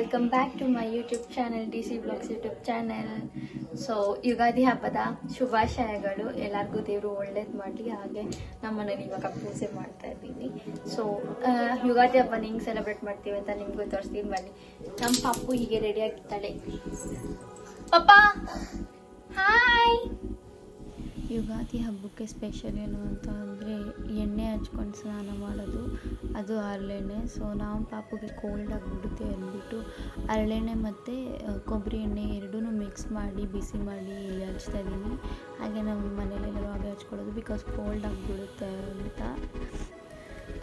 Welcome back to my YouTube channel DC Vlogs YouTube channel. So Ugadi ಹಬ್ಬದ ಶುಭಾಶಯಗಳು. ಎಲ್ಲರಿಗೂ ದೇವರು ಒಳ್ಳೇದು ಮಾಡಲಿ. ಹಾಗೆ ನಮ್ಮ ಮನೇಲಿ ಇವಾಗ ಪೂಜೆ ಮಾಡ್ತಾ ಇದ್ದೀನಿ. ಸೊ ಯುಗಾದಿ ಹಬ್ಬನ ಹೆಂಗೆ ಸೆಲೆಬ್ರೇಟ್ ಮಾಡ್ತೀವಿ ಅಂತ ನಿಮಗೂ ತೋರಿಸ್ತೀನಿ ಬನ್ನಿ. ನಮ್ಮ ಪಾಪು ಹೀಗೆ ರೆಡಿ ಆಗಿರ್ತಾಳೆ. ಪಾಪ ಹಾಯ್. ಯುಗಾದಿ ಹಬ್ಬಕ್ಕೆ ಸ್ಪೆಷಲ್ ಏನು ಅಂತ ಅಂದರೆ ಎಣ್ಣೆ ಹಚ್ಕೊಂಡು ಸ್ನಾನ ಮಾಡೋದು, ಅದು ಹರಳೆಣ್ಣೆ. ಸೊ ನಾವು ಪಾಪುಗೆ ಕೋಲ್ಡ್ ಆಗಿಬಿಡುತ್ತೆ ಅಂದ್ಬಿಟ್ಟು ಹರಳೆಣ್ಣೆ ಮತ್ತು ಕೊಬ್ಬರಿ ಎಣ್ಣೆ ಎರಡೂ ಮಿಕ್ಸ್ ಮಾಡಿ ಬಿಸಿ ಮಾಡಿ ಇಲ್ಲಿ ಹಚ್ತಾ ಇದ್ದೀನಿ. ಹಾಗೆ ನಮ್ಮ ಮನೇಲೆಲ್ಲರೂ ಹಾಗೆ ಹಚ್ಕೊಳ್ಳೋದು ಬಿಕಾಸ್ ಕೋಲ್ಡ್ ಆಗಿಬಿಡುತ್ತೆ ಅಂತ.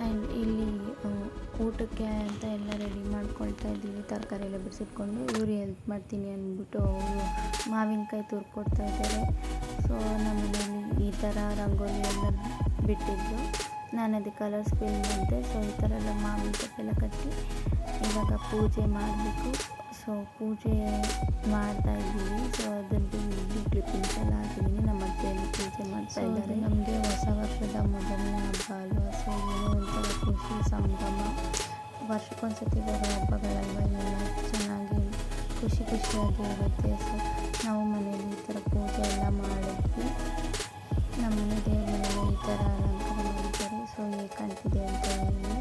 ಆ್ಯಂಡ್ ಇಲ್ಲಿ ಊಟಕ್ಕೆ ಅಂತ ಎಲ್ಲ ರೆಡಿ ಮಾಡ್ಕೊಳ್ತಾ ಇದ್ದೀವಿ. ತರಕಾರಿ ಎಲ್ಲ ಬಿಡಿಸಿಟ್ಕೊಂಡು ಇವ್ರು ಹೆಲ್ಪ್ ಮಾಡ್ತೀನಿ ಅಂದ್ಬಿಟ್ಟು ಅವರು ಮಾವಿನಕಾಯಿ ತುರ್ಕೊಡ್ತಾ ಇದ್ದಾರೆ. ಸೊ ನಮ್ಮ ಮನೇಲಿ ಈ ಥರ ರಂಗೋಲಿ ಎಲ್ಲ ಬಿಟ್ಟಿದ್ದು, ನಾನು ಅದಕ್ಕೆ ಕಲರ್ಸ್ ಫಿಲ್ ಮಾಡಿದೆ. ಸೊ ಈ ಥರ ಎಲ್ಲ ಮಾವಿನಕಾಯಿ ಕಟ್ಟಿ ಇವಾಗ ಪೂಜೆ ಮಾಡಬೇಕು. ಸೊ ಪೂಜೆ ಮಾಡ್ತಾ ಇದ್ದೀವಿ. ಸೊ ಅದರದ್ದು ಇಲ್ಲಿ ಕ್ಲಿಪ್ಪಿಂಗ್ಸ್ ಎಲ್ಲ ಹಾಕಿದ್ದೀನಿ. ನಮ್ಮ ಅತ್ತೆಯಲ್ಲಿ ಪೂಜೆ ಮಾಡ್ತಾ ಇದ್ದಾರೆ. ನಮಗೆ ಹೊಸ ವರ್ಷದ ಮೊದಲನೇ ಹಬ್ಬ ಅಲ್ವಾ. ಸೊ ಏನೋ ಒಂಥರ ಖುಷಿ ಸಂಭ್ರಮ. ವರ್ಷಕ್ಕೊಂದ್ಸತಿ ಬರೋ ಹಬ್ಬಗಳಲ್ವ ಎಲ್ಲ ಚೆನ್ನಾಗಿ ಖುಷಿಯಾಗಿ ಇರುತ್ತೆ. ಸೊ ನಾವು ಮನೇಲಿ ಈ ಥರ ಪೂಜೆ ಎಲ್ಲ ಮಾಡಿದ್ವಿ. ನಮ್ಮ ಮನೆ ದೇವ್ರ ಮನೇಲಿ ಈ ಥರ ಅಲಂಕಾರ ಮಾಡಿದ್ದಾರೆ. ಸೊ ಹೇಗೆ ಕಾಣ್ತಿದೆ ಅಂತ ಹೇಳಿ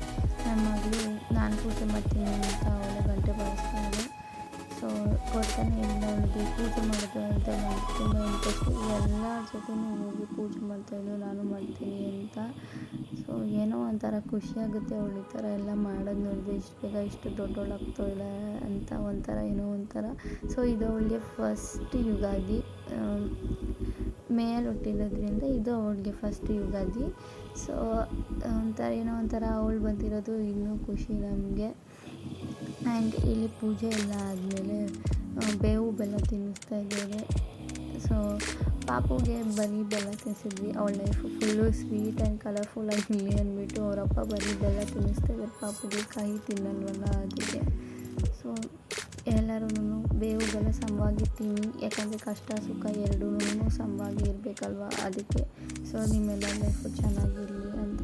ನನ್ನ ಮಗಳು ನಾನು ಪೂಜೆ ಮಾಡ್ತೀನಿ ಅಂತ ಅವಳ ಗಂಟೆ ಬಾರಿಸ್ತಾಳೆ. ಸೊ ಕೊಡ್ತಾನೆ ಇಲ್ಲ ಅವಳಿಗೆ ಪೂಜೆ ಮಾಡೋದು ಅಂತ ನನಗೆ ತುಂಬ ಇಂಟ್ರೆಸ್ಟ್. ಎಲ್ಲ ಜೊತೆನೂ ಹೋಗಿ ಪೂಜೆ ಮಾಡ್ತಾಯಿದ್ದು ನಾನು ಮಾಡ್ತೀನಿ ಅಂತ. ಸೊ ಏನೋ ಒಂಥರ ಖುಷಿಯಾಗುತ್ತೆ ಅವಳು ಈ ಥರ ಎಲ್ಲ ಮಾಡೋದು ನೋಡಿದೆ. ಇಷ್ಟು ಬೇಗ ಇಷ್ಟು ದೊಡ್ಡವಳಾಗ್ತಾಯಿಲ್ಲ ಅಂತ ಒಂಥರ ಏನೋ ಒಂಥರ. ಸೊ ಇದು ಅವಳಿಗೆ ಫಸ್ಟ್ ಯುಗಾದಿ. ಮೇಯಲ್ಲಿ ಹುಟ್ಟಿರೋದ್ರಿಂದ ಇದು ಅವಳಿಗೆ ಫಸ್ಟ್ ಯುಗಾದಿ. ಸೊ ಒಂಥರ ಏನೋ ಒಂಥರ ಅವಳು ಬಂದಿರೋದು ಇನ್ನೂ ಖುಷಿ ನಮಗೆ. ಆ್ಯಂಡ್ ಇಲ್ಲಿ ಪೂಜೆ ಎಲ್ಲ ಆದಮೇಲೆ ಬೇವು ಬೆಲ್ಲ ತಿನ್ನಿಸ್ತಾ ಇದ್ದೇವೆ. ಸೊ ಪಾಪುಗೆ ಬರೀ ಬೆಲ್ಲ ತಿನ್ನಿಸಿದ್ವಿ. ಅವಳ life full sweet and colourful ಆಗಿರಲಿ ಅಂದ್ಬಿಟ್ಟು ಅವರಪ್ಪ ಬರೀ ಬೆಲ್ಲ ತಿನ್ನಿಸ್ತಾ ಇದ್ದಾರೆ. ಪಾಪುಗೆ ಕಾಯಿ ತಿನ್ನಲ್ವಲ್ಲ ಅದಕ್ಕೆ. ಸೊ ಎಲ್ಲರೂ ಬೇವು ಬೆಲ್ಲ ಸಮವಾಗಿ ತಿನ್ನಿ, ಯಾಕಂದರೆ ಕಷ್ಟ ಸುಖ ಎರಡೂ ಸಮವಾಗಿ ಇರಬೇಕಲ್ವ ಅದಕ್ಕೆ. ಸೊ ನಿಮ್ಮೆಲ್ಲ ಲೈಫು ಚೆನ್ನಾಗಿರಲಿ ಅಂತ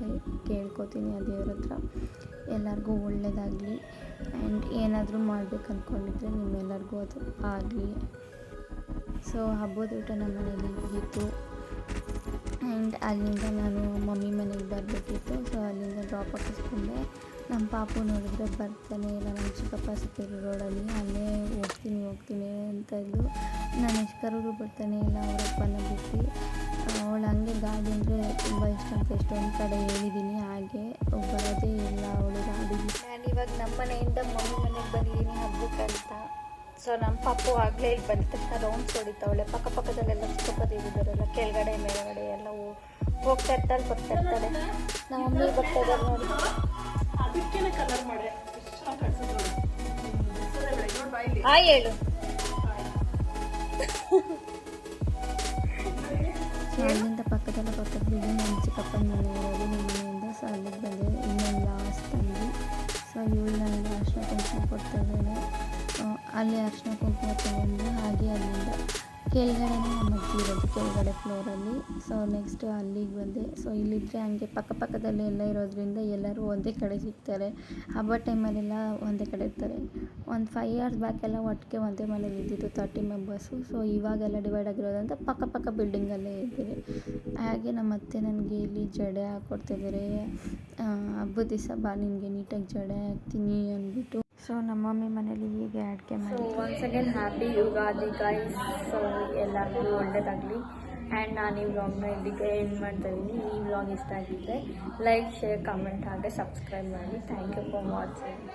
ಕೇಳ್ಕೊತೀನಿ ಆ ದೇವ್ರ ಹತ್ರ. ಎಲ್ಲರಿಗೂ ಒಳ್ಳೆಯದಾಗಲಿ. ಆ್ಯಂಡ್ ಏನಾದರೂ ಮಾಡ್ಬೇಕು ಅಂದ್ಕೊಂಡಿದ್ರೆ ನಿಮ್ಮೆಲ್ಲರಿಗೂ ಅದು ಆಗಲಿ. ಸೊ ಹಬ್ಬದ ಊಟ ನಮ್ಮ ಮನೇಲಿ ಇತ್ತು. ಆ್ಯಂಡ್ ಅಲ್ಲಿಂದ ನಾನು ಮಮ್ಮಿ ಮನೆಗೆ ಬರಬೇಕಿತ್ತು. ಸೊ ಅಲ್ಲಿಂದ ಡ್ರಾಪ್ ಹಾಕಿಸ್ಕೊಂಡೆ. ನಮ್ಮ ಪಾಪು ನೋಡಿದ್ರೆ ಬರ್ತಾನೆ ಇಲ್ಲ. ನಮ್ಮ ಚಿಕ್ಕಪ್ಪ ಸಿಕ್ಕಿದ್ರು ರೋಡಲ್ಲಿ. ಅಲ್ಲೇ ಹೋಗ್ತೀನಿ ಅಂತ ಇದ್ದು ನಾನು ಎಷ್ಟು ಕರೆದ್ರು ಬರ್ತಾನೆ ಇಲ್ಲ ಅವರಪ್ಪನ ಬಿಟ್ಟು. ಅವಳು ಹಂಗೆ ಗಾಡಿ ಅಂದರೆ ತುಂಬ ಇಷ್ಟ ಅಂತ ಎಷ್ಟೊಂದು ಕಡೆ ಹೇಳಿದ್ದೀನಿ. ಹಾಗೆ ಬರೋದೇ ಇಲ್ಲ ಅವಳು ಗಾಡಿಗೆ. ನಾನು ಇವಾಗ ನಮ್ಮ ಮನೆಯಿಂದ ಮಮ್ಮಿ ಮನೆಗೆ ಬಂದಿದ್ದೀನಿ ಹಬ್ಬಕ್ಕಂತ. ಸೊ ನಮ್ಮ ಪಾಪು ಆಗಲೇ ಇಲ್ಲಿ ಬಂದ ತಕ್ಷಣ ರೌಂಡ್ಸ್ ಹೊಡಿತಾವಳೆ. ಪಕ್ಕದಲ್ಲೆಲ್ಲ ಚಿಕ್ಕಪ್ಪದಿದ್ದಾರೆಲ್ಲ ಕೆಳಗಡೆ ಮೇಲ್ಗಡೆ ಎಲ್ಲ ಹೋಗ್ತಾ ಇರ್ತಾರೆ ಬರ್ತಾ ಇರ್ತಾರೆ. ನಮ್ಮ ಮಮ್ಮಿ ಬರ್ತಾ ಇದ್ದಾರೆ ನೋಡಿ. ಹಾಯ್ ಹೇಳು. ಸೊ ಅಲ್ಲಿಂದ ಪಕ್ಕದ ಬಿಲ್ಡಿಂಗ್ ನಮ್ಮ ಚಿಕ್ಕಪ್ಪನ ಮನೆ ಇರೋದು. ನಮ್ಮ ಮನೆಯಿಂದ ಸೊ ಅಲ್ಲಿಗೆ ಬಂದೆ. ಇನ್ನೊಂದು ಲಾಸ್ಟ್ ತಂದು ಸೊ ಇವಳು ನನಗೆ ಅರ್ಶಿನ ಕುಂಕುಮ ಕೊಡ್ತಾ ಇದ್ದಾಳೆ. ಅಲ್ಲಿ ಅರ್ಶಿನ ಕುಂಕುಮ ತಗೊಂಡು ಹಾಗೆ ಅಲ್ಲಿಂದ ಕೆಳಗಡೆನೇ ನಮ್ಮ ಅಜ್ಜಿ ಇರೋದು, ಕೆಳಗಡೆ ಫ್ಲೋರಲ್ಲಿ. ಸೊ ನೆಕ್ಸ್ಟ್ ಅಲ್ಲಿಗೆ ಬಂದೆ. ಸೊ ಇಲ್ಲಿದ್ದರೆ ಹಂಗೆ ಪಕ್ಕದಲ್ಲೇ ಎಲ್ಲ ಇರೋದ್ರಿಂದ ಎಲ್ಲರೂ ಒಂದೇ ಕಡೆ ಸಿಗ್ತಾರೆ. ಹಬ್ಬ ಟೈಮಲ್ಲೆಲ್ಲ ಒಂದೇ ಕಡೆ ಇರ್ತಾರೆ. ಒಂದು 5 years ಬ್ಯಾಕೆಲ್ಲ ಒಟ್ಟಿಗೆ ಒಂದೇ ಮನೇಲಿ ಇದ್ದಿದ್ದು 30 ಮೆಂಬರ್ಸು. ಸೊ ಇವಾಗೆಲ್ಲ ಡಿವೈಡ್ ಆಗಿರೋದಂತ ಪಕ್ಕ ಬಿಲ್ಡಿಂಗಲ್ಲೇ ಇದ್ದೀವಿ. ಹಾಗೆ ನಮ್ಮ ಅತ್ತೆ ನನಗೆ ಇಲ್ಲಿ ಜಡೆ ಹಾಕ್ಕೊಡ್ತಿದ್ದಾರೆ. ಹಬ್ಬದ ದಿವಸ ಬಾ ನಿನಗೆ ನೀಟಾಗಿ ಜಡೆ ಹಾಕ್ತೀನಿ ಅಂದ್ಬಿಟ್ಟು. ಸೊ ನಮ್ಮ ಮಮ್ಮಿ ಮನೇಲಿ ಹೀಗೆ ಅಡುಗೆ ಮಾಡಿ. Once again happy Ugadi guys. So ಎಲ್ಲರಿಗೂ ಒಳ್ಳೆಯದಾಗಲಿ. ಆ್ಯಂಡ್ ನಾನು ಈ ವ್ಲಾಗ್ನ ಇಲ್ಲಿಗೆ ಎಂಡ್ ಮಾಡ್ತಾ ಇದ್ದೀನಿ. ಈ ವ್ಲಾಗ್ ಇಷ್ಟ ಆಗಿದ್ದರೆ ಲೈಕ್, ಶೇರ್, ಕಮೆಂಟ್ ಹಾಗೆ ಸಬ್ಸ್ಕ್ರೈಬ್ ಮಾಡಿ. Thank you for watching.